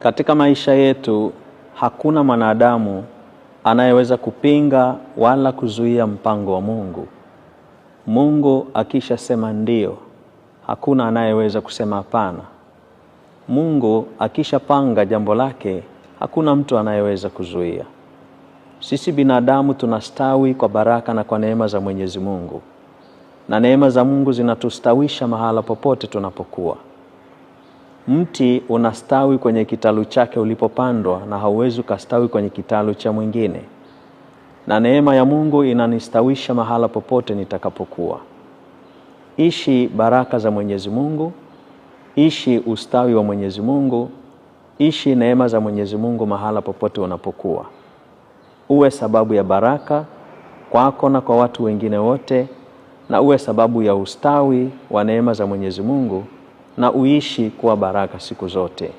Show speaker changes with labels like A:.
A: Katika maisha yetu hakuna mwanadamu anayeweza kupinga wala kuzuia mpango wa Mungu. Mungu akisha sema ndio, hakuna anayeweza kusema hapana. Mungu akisha panga jambo lake, hakuna mtu anayeweza kuzuia. Sisi binadamu tunastawi kwa baraka na kwa neema za Mwenyezi Mungu. Na neema za Mungu zinatustawisha mahala popote tunapokuwa. Mti unastawi kwenye kitalu chake ulipopandwa na hauwezi kustawi kwenye kitalu cha mwingine. Na neema ya Mungu inanistawisha mahala popote nitakapokuwa. Ishi baraka za Mwenyezi Mungu, ishi ustawi wa Mwenyezi Mungu, ishi neema za Mwenyezi Mungu mahala popote unapokuwa. Uwe sababu ya baraka kwako na kwa watu wengine wote, na uwe sababu ya ustawi wa neema za Mwenyezi Mungu, na uishi kuwa baraka siku zote.